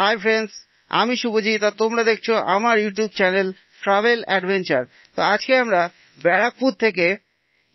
Hi friends, আমি শুভজিৎ আর তোমরা দেখছো আমার ইউটিউব চ্যানেল ট্রাভেল অ্যাডভেঞ্চার। তো আজকে আমরা ব্যারাকপুর থেকে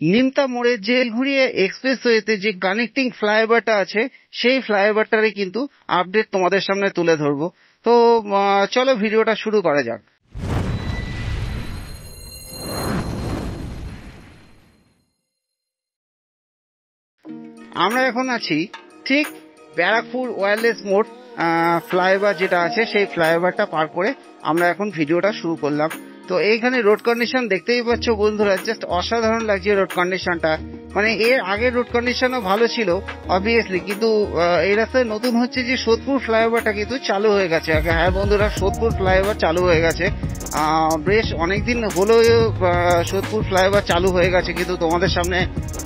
নিমতা মোড়ের যে ঘুরিয়ে এক্সপ্রেসওয়েতে যে কানেক্টিং ফ্লাইওভারটা আছে সেই ফ্লাইওভারটারই কিন্তু আপডেট তোমাদের সামনে তুলে ধরবো। তো চলো ভিডিওটা শুরু করা যাক। আমরা এখন আছি ঠিক ব্যারাকপুর ওয়্যারলেস মোড় ফ্লাইওভার যেটা আছে সেই ফ্লাইওভারটা পার করে আমরা এখন ভিডিওটা শুরু করলাম। তো এইখানে রোড কন্ডিশন দেখতেই পাচ্ছ বন্ধুরা, জাস্ট অসাধারণ লাগছে রোড কন্ডিশনটা। মানে এর আগের রোড কন্ডিশনও ভালো ছিল অবভিয়াসলি, কিন্তু এই রাস্তায় নতুন হচ্ছে যে সোদপুর ফ্লাইওভারটা কিন্তু চালু হয়ে গেছে। হ্যাঁ বন্ধুরা, সোদপুর ফ্লাইওভার চালু হয়ে গেছে। বেশ অনেকদিন হলো সোদপুর ফ্লাইওভার চালু হয়ে গেছে, কিন্তু তোমাদের সামনে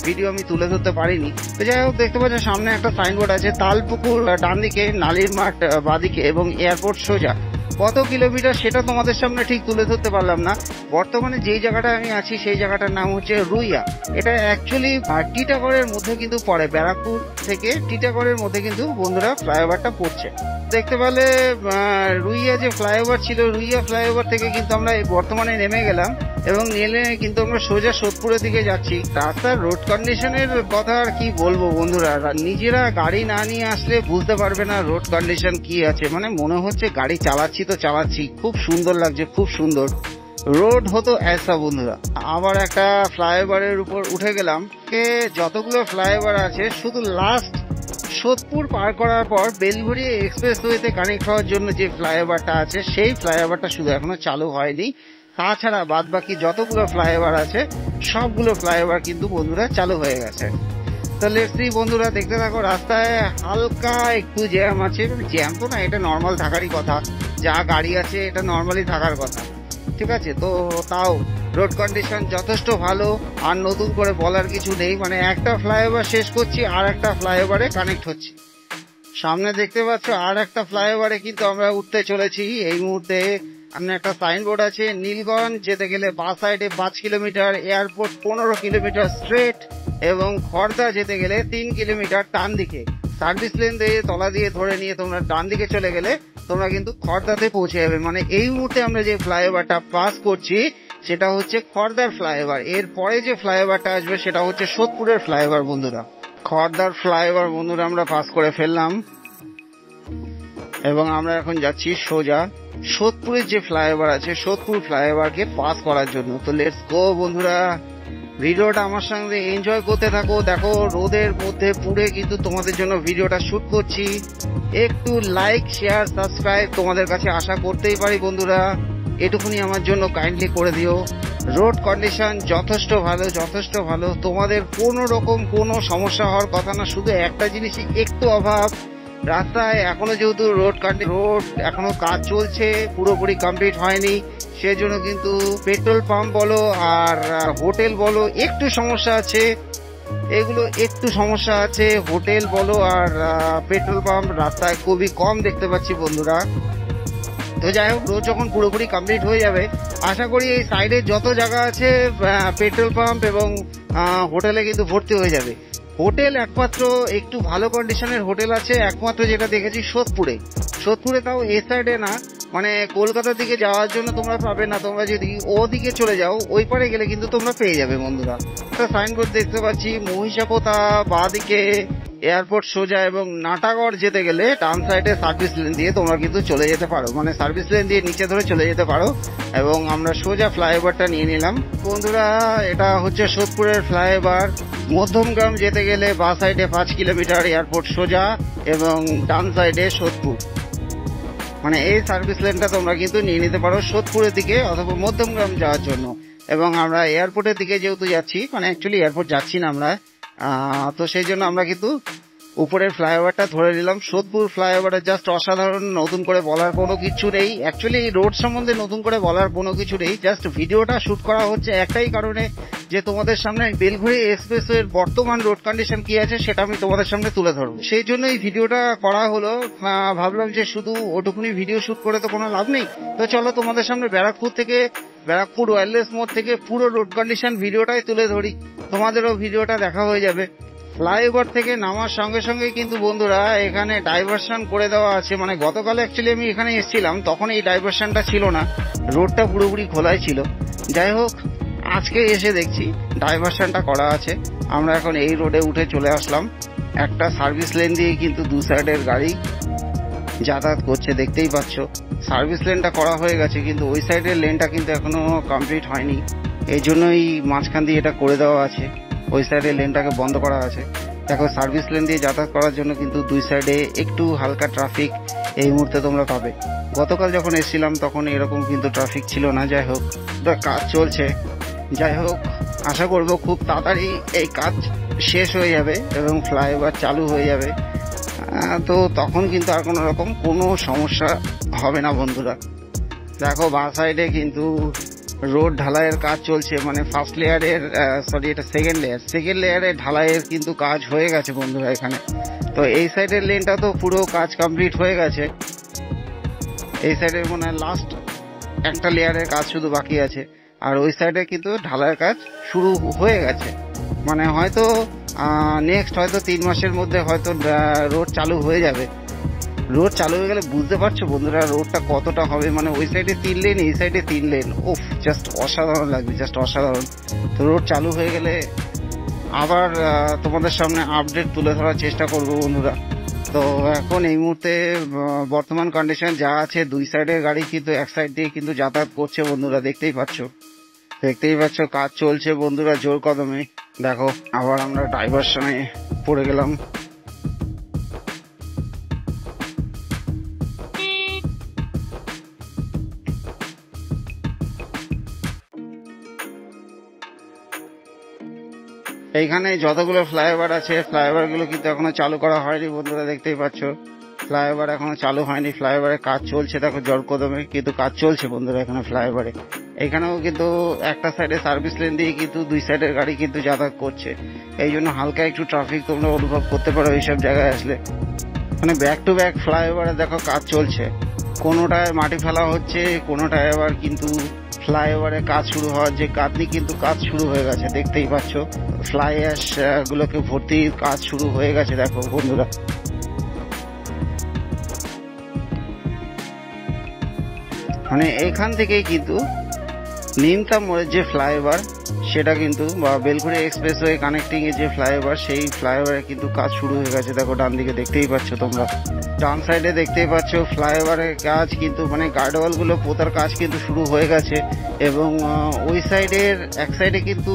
ভিডিও আমি তুলে ধরতে পারিনি। তো যাই হোক, দেখতে পাচ্ছ সামনে একটা সাইনবোর্ড আছে, তালপুকুর ডান দিকে, নালির মাঠ বাদিকে এবং এয়ারপোর্ট সোজা। কত কিলোমিটার সেটা তোমাদের সামনে ঠিক তুলে ধরতে পারলাম না। বর্তমানে যেই জায়গাটা আমি আছি সেই জায়গাটার নাম হচ্ছে রুইয়া। এটা অ্যাকচুয়ালি টিটাগড়ের মধ্যে কিন্তু পড়ে, ব্যারাকপুর থেকে টিটাগড়ের মধ্যে কিন্তু বন্ধুরা ফ্লাইওভারটা পড়ছে। দেখতে পেলে রুইয়া যে ফ্লাইওভার ছিল, রুইয়া ফ্লাইওভার থেকে কিন্তু আমরা বর্তমানে নেমে গেলাম এবং নেমে কিন্তু আমরা সোজা সোদপুরের দিকে যাচ্ছি। রাস্তার রোড কন্ডিশনের কথা আর কি বলবো বন্ধুরা, নিজেরা গাড়ি না নিয়ে আসলে বুঝতে পারবে না রোড কন্ডিশন কি আছে। মানে মনে হচ্ছে গাড়ি চালাচ্ছি তো চালাচ্ছি, খুব সুন্দর লাগছে, খুব সুন্দর রোড হতো ऐसा বন্ধুরা। আবার একটা ফ্লাইওভারের উপর উঠে গেলাম। যতগুলো ফ্লাইওভার আছে শুধু লাস্ট সোদপুর পার করার পর বেলঘড়িয়া এক্সপ্রেসওয়েতে কানেক্ট হওয়ার জন্য যে ফ্লাইওভারটা আছে সেই ফ্লাইওভারটা শুধু এখনো চালু হয়নি। তাছাড়া বাদ বাকি যতগুলো ফ্লাইওভার আছে সবগুলো ফ্লাইওভার কিন্তু বন্ধুরা চালু হয়ে গেছে। তো লেটস সি বন্ধুরা, দেখতে থাকো। রাস্তায় হালকা একটু জ্যাম আছে, জ্যাম তো না, এটা নর্মাল থাকারই কথা, যা গাড়ি আছে এটা নর্মালি থাকার কথা, ঠিক আছে। তো তাও রোড কন্ডিশন যথেষ্ট ভালো, আর নতুন করে বলার কিছু নেই। মানে একটা ফ্লাইওভার শেষ করছি আর একটা ফ্লাইওভারে কানেক্ট হচ্ছে। সামনে দেখতে পাচ্ছ আর একটা ফ্লাইওভারে কিন্তু আমরা উঠতে চলেছি এই মুহূর্তে। সামনে একটা সাইনবোর্ড আছে, নীলগঞ্জ যেতে গেলে বাঁ সাইডে 5 কিলোমিটার, এয়ারপোর্ট 15 কিলোমিটার স্ট্রেট এবং খড়দা যেতে গেলে 3 কিলোমিটার টান দিকে। সার্ভিস লেন দিয়ে তলা দিয়ে ধরে নিয়ে তোমরা ডান দিকে চলে গেলে তোমরা কিন্তু খড়দাতে পৌঁছে যাবে। মানে এই মুহূর্তে আমরা যে ফ্লাইওভারটা পাস করছি সেটা হচ্ছে খড়দার ফ্লাইওভার। এর পরে যে ফ্লাইওভারটা আসবে সেটা হচ্ছে সোদপুরের ফ্লাইওভার বন্ধুরা। খড়দার ফ্লাইওভার বন্ধুরা আমরা পাস করে ফেললাম এবং আমরা এখন যাচ্ছি সোজা সোদপুরের যে ফ্লাইওভার আছে সোদপুর ফ্লাইওভারকে পাস করার জন্য। তো লেটস গো বন্ধুরা, ভিডিওটা আমার সঙ্গে এনজয় করতে থাকো। দেখো রোদের মধ্যে পুড়ে কিন্তু তোমাদের জন্য ভিডিওটা শুট করছি। একটু লাইক শেয়ার সাবস্ক্রাইব তোমাদের কাছে আশা করতেই পারি বন্ধুরা, এটুকুনি আমার জন্য কাইন্ডলি করে দিও। রোড কন্ডিশন যথেষ্ট ভালো, যথেষ্ট ভালো, তোমাদের কোনো রকম কোনো সমস্যা হওয়ার কথা না। শুধু একটা জিনিসই একটু অভাব, রাস্তায় এখনো যেহেতু রোড এখনো কাজ চলছে, পুরোপুরি কমপ্লিট হয়নি, সেজন্য কিন্তু পেট্রোল পাম্প বলো আর হোটেল বলো একটু সমস্যা আছে। এগুলো একটু সমস্যা আছে, হোটেল বলো আর পেট্রোল পাম্প রাস্তায় খুবই কম দেখতে পাচ্ছি বন্ধুরা। তো যাই হোক, রোড যখন পুরোপুরি কমপ্লিট হয়ে যাবে আশা করি এই সাইডে যত জায়গা আছে পেট্রোল পাম্প এবং হোটেলে কিন্তু ভর্তি হয়ে যাবে। হোটেল একমাত্র একটু ভালো কন্ডিশনের হোটেল আছে একমাত্র যেটা দেখেছি সোদপুরে। সোদপুরে তাও এ সাইডে না, মানে কলকাতার দিকে যাওয়ার জন্য তোমরা পাবে না। তোমরা যদি ওদিকে চলে যাও ওই পারে গেলে কিন্তু তোমরা পেয়ে যাবে বন্ধুরা। একটা সাইনবোর্ড দেখতে পাচ্ছি, মহিষাপোতা বাঁ দিকে, এয়ারপোর্ট সোজা এবং নাটাগড় যেতে গেলে ডান সাইডে সার্ভিস লেন দিয়ে তোমরা কিন্তু চলে যেতে পারো। মানে সার্ভিস লেন দিয়ে নিচে ধরে চলে যেতে পারো এবং আমরা সোজা ফ্লাইওভারটা নিয়ে নিলাম বন্ধুরা। এটা হচ্ছে সোদপুরের ফ্লাইওভার। মধ্যমগ্রাম যেতে গেলে বাঁ সাইডে 5 কিলোমিটার, এয়ারপোর্ট সোজা এবং ডান সাইডে সোদপুর। মানে এই সার্ভিস লেনটা তোমরা কিন্তু নিয়ে নিতে পারো সোদপুরের দিকে অথবা মধ্যমগ্রাম যাওয়ার জন্য। এবং আমরা এয়ারপোর্টের দিকে যেহেতু যাচ্ছি, মানে অ্যাকচুয়ালি এয়ারপোর্ট যাচ্ছি না আমরা, তো সেই জন্য আমরা কিন্তু উপরের ফ্লাইওভারটা ধরে নিলাম। সোদপুর ফ্লাইওভারে জাস্ট অসাধারণ, নতুন করে বলার কোনো কিছু নেই। অ্যাকচুয়ালি রোড সম্বন্ধে নতুন করে বলার কোনো কিছু নেই, জাস্ট ভিডিওটা শুট করা হচ্ছে একটাই কারণে যে তোমাদের সামনে বেলঘড়িয়া এক্সপ্রেসওয়ের বর্তমান রোড কন্ডিশন কি আছে সেটা আমি তোমাদের সামনে তুলে ধরবো। সেই জন্য এই ভিডিওটা করা হলো। ভাবলাম যে শুধু ওটুকুনি ভিডিও শুট করে তো কোনো লাভ নেই, তো চলো তোমাদের সামনে ব্যারাকপুর ওয়্যারলেস মোড় থেকে পুরো রোড কন্ডিশন ভিডিওটাই তুলে ধরি, তোমাদেরও ভিডিওটা দেখা হয়ে যাবে। ফ্লাইওভার থেকে নামার সঙ্গে সঙ্গে কিন্তু বন্ধুরা এখানে ডাইভারশন করে দেওয়া আছে। মানে গতকাল অ্যাকচুয়ালি আমি এখানে এসেছিলাম, তখন এই ডাইভারশনটা ছিল না, রোডটা পুরোপুরি খোলাই ছিল। যাই হোক, আজকে এসে দেখছি ডাইভারশনটা করা আছে। আমরা এখন এই রোডে উঠে চলে আসলাম। একটা সার্ভিস লেন দিয়ে কিন্তু দু সাইডের গাড়ি যাতায়াত করছে, দেখতেই পাচ্ছ। সার্ভিস লেনটা করা হয়ে গেছে, কিন্তু ওই সাইডের লেনটা কিন্তু এখনো কমপ্লিট হয়নি, এই জন্যই মাঝখান দিয়ে এটা করে দেওয়া আছে। ওই সাইডের লেনটাকে বন্ধ করা আছে। দেখো, সার্ভিস লেন দিয়ে যাতায়াত করার জন্য কিন্তু দুই সাইডে একটু হালকা ট্রাফিক এই মুহূর্তে তোমরা পাবে। গতকাল যখন এসেছিলাম তখন এরকম কিন্তু ট্রাফিক ছিল না। যাই হোক, কাজ চলছে। যাই হোক, আশা করব খুব তাড়াতাড়ি এই কাজ শেষ হয়ে যাবে এবং ফ্লাইওভার চালু হয়ে যাবে। তো তখন কিন্তু আর কোনো রকম কোনো সমস্যা হবে না বন্ধুরা। দেখো, বাঁ সাইডে কিন্তু রোড ঢালাইয়ের কাজ চলছে। মানে ফার্স্ট লেয়ারের এটা সেকেন্ড লেয়ারের ঢালাইয়ের কিন্তু কাজ হয়ে গেছে বন্ধুরা এখানে। তো এই সাইডের লেনটা তো পুরো কাজ কমপ্লিট হয়ে গেছে। এই সাইডের মনে হয় লাস্ট একটা লেয়ারের কাজ শুধু বাকি আছে। আর ওই সাইডে কিন্তু ঢালাইয়ের কাজ শুরু হয়ে গেছে। মানে হয়তো নেক্সট হয়তো 3 মাসের মধ্যে হয়তো রোড চালু হয়ে যাবে। রোড চালু হয়ে গেলে বুঝতে পারছো বন্ধুরা রোডটা কতটা হবে। মানে ওই সাইডে 3 লেন, এই সাইডে 3 লেন, ওফ, জাস্ট অসাধারণ লাগবে, জাস্ট অসাধারণ। তো রোড চালু হয়ে গেলে আবার তোমাদের সামনে আপডেট তুলে ধরার চেষ্টা করব বন্ধুরা। তো এখন এই মুহূর্তে বর্তমান কন্ডিশন যা আছে, দুই সাইডের গাড়ি কিন্তু এক সাইড দিয়ে কিন্তু যাতায়াত করছে বন্ধুরা, দেখতেই পাচ্ছ। কাজ চলছে বন্ধুরা জোর কদমে। দেখো, আবার আমরা ডাইভারশনে পড়ে গেলাম। এইখানে যতগুলো ফ্লাইওভার আছে, ফ্লাইওভার গুলো কিন্তু এখনো চালু করা হয়নি বন্ধুরা, দেখতেই পাচ্ছ। ফ্লাইওভার এখনো চালু হয়নি, ফ্লাইওভারে কাজ চলছে। দেখো, জোর কদমে কিন্তু কাজ চলছে বন্ধুরা এখানে ফ্লাইওভারে। এখানেও কিন্তু একটা সাইডে সার্ভিস লেন দিয়ে কিন্তু দুই সাইডের গাড়ি কিন্তু যাতায়াত করছে, এই জন্য হালকা একটু ট্রাফিক তোমরা অনুভব করতে পারো এইসব জায়গায় আসলে। মানে ব্যাক টু ব্যাক ফ্লাইওভারে দেখো কাজ চলছে। কোনোটায় মাটি ফেলা হচ্ছে, কোনোটায় আবার কিন্তু ফ্লাইওভারে কাজ শুরু হওয়ার যে কাঁদনি কিন্তু কাজ শুরু হয়ে গেছে, দেখতেই পাচ্ছ। ফ্লাই অ্যাশ গুলোকে ভর্তির কাজ শুরু হয়ে গেছে দেখো বন্ধুরা। মানে এখান থেকেই কিন্তু নিমতা মোড়ের যে ফ্লাইওভার সেটা কিন্তু, বা বেলঘড়িয়া এক্সপ্রেসওয়ে কানেক্টিং এর যে ফ্লাইওভার, সেই ফ্লাইওভারে কিন্তু কাজ শুরু হয়ে গেছে। দেখো, ডান দিকে দেখতেই পাচ্ছ তোমরা, ডান সাইডে দেখতেই পাচ্ছ ফ্লাইওভারের কাজ কিন্তু, মানে গার্ডওয়াল গুলো পোতার কাজ কিন্তু শুরু হয়ে গেছে। এবং ওই সাইডের এক সাইডে কিন্তু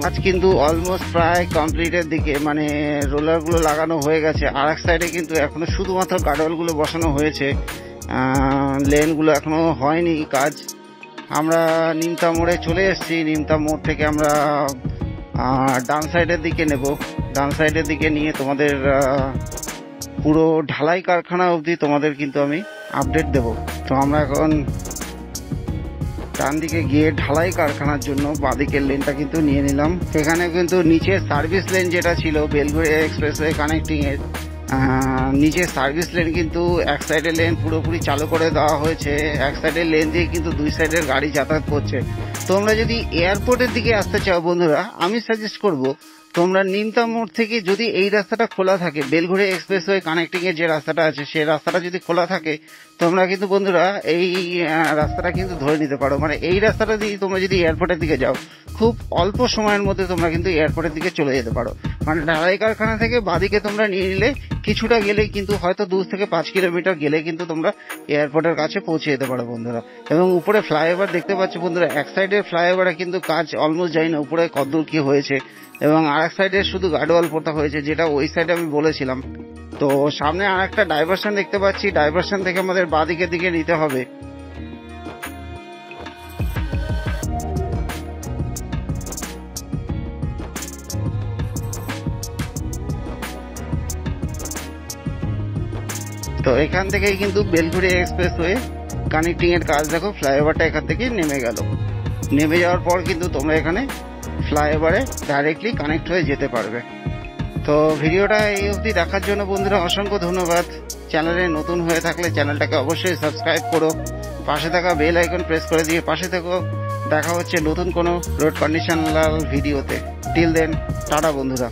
কাজ কিন্তু অলমোস্ট প্রায় কমপ্লিটের দিকে, মানে রোলার গুলো লাগানো হয়ে গেছে। আর এক সাইডে কিন্তু এখনো শুধুমাত্র গার্ডওয়াল গুলো বসানো হয়েছে, লেন গুলো এখনো হয়নি কাজ। আমরা নিমতা মোড়ে চলে এসেছি। নিমতা মোড় থেকে আমরা ডান সাইডের দিকে নেব। ডান সাইডের দিকে নিয়ে তোমাদের পুরো ঢালাই কারখানা অবধি তোমাদের কিন্তু আমি আপডেট দেব। তো আমরা এখন ডান দিকে গিয়ে ঢালাই কারখানার জন্য বাঁদিকের লেনটা কিন্তু নিয়ে নিলাম। এখানে কিন্তু নিচে সার্ভিস লেন যেটা ছিল বেলঘড়িয়া এক্সপ্রেসওয়ে কানেক্টিং এর, নিচে সার্ভিস লেন কিন্তু এক সাইডের লেন পুরোপুরি চালু করে দেওয়া হয়েছে। এক সাইডের লেন দিয়ে কিন্তু দুই সাইডের গাড়ি যাতায়াত করছে। তোমরা যদি এয়ারপোর্টের দিকে আসতে চাও বন্ধুরা, আমি সাজেস্ট করব তোমরা নিমতা মোড় থেকে যদি এই রাস্তাটা খোলা থাকে, বেলঘড়িয়া এক্সপ্রেসওয়ে কানেক্টিং এর যে রাস্তাটা আছে সেই রাস্তাটা যদি খোলা থাকে, তোমরা কিন্তু বন্ধুরা এই রাস্তাটা কিন্তু ধরে নিতে পারো। মানে এই রাস্তাটা দিয়ে তোমরা যদি এয়ারপোর্টের দিকে যাও, খুব অল্প সময়ের মধ্যে তোমরা কিন্তু এয়ারপোর্টের দিকে চলে যেতে পারো। মানে ঢালাই কারখানা থেকে বাঁদিকে তোমরা নিয়ে নিলে কিছুটা গেলেই কিন্তু, হয়তো 2 থেকে 5 কিলোমিটার গেলে কিন্তু তোমরা এয়ারপোর্টের কাছে পৌঁছে যেতে পারো বন্ধুরা। এবং উপরে ফ্লাইওভার দেখতে পাচ্ছ বন্ধুরা, এক সাইডের ফ্লাইওভারে কিন্তু কাজ অলমোস্ট যায় না, উপরে কতদূর কি হয়েছে। এবং আর এক সাইডে শুধু গার্ডওয়াল পোতা হয়েছে, যেটা ওই সাইডে আমি বলেছিলাম। তো সামনে আর একটা ডাইভারশন দেখতে পাচ্ছি, ডাইভারশন থেকে আমাদের বাঁদিকের দিকে নিতে হবে। তো এখান থেকেই কিন্তু বেলঘড়িয়া এক্সপ্রেসওয়ে কানেক্টিং এর কাজ দেখো, ফ্লাইওভারটা এখান থেকে নেমে গেল। নেমে যাওয়ার পর কিন্তু তোমরা এখানে ফ্লাইওভারে ডাইরেক্টলি কানেক্ট হয়ে যেতে পারবে। তো ভিডিওটা এই অবধি দেখার জন্য বন্ধুরা অসংখ্য ধন্যবাদ। চ্যানেলে নতুন হয়ে থাকলে চ্যানেলটাকে অবশ্যই সাবস্ক্রাইব করো, পাশে থাকা বেল আইকন প্রেস করে দিয়ে পাশে থেকো। দেখা হচ্ছে নতুন কোনো রোড কন্ডিশনাল ভিডিওতে। টিল দেন, টাটা বন্ধুরা।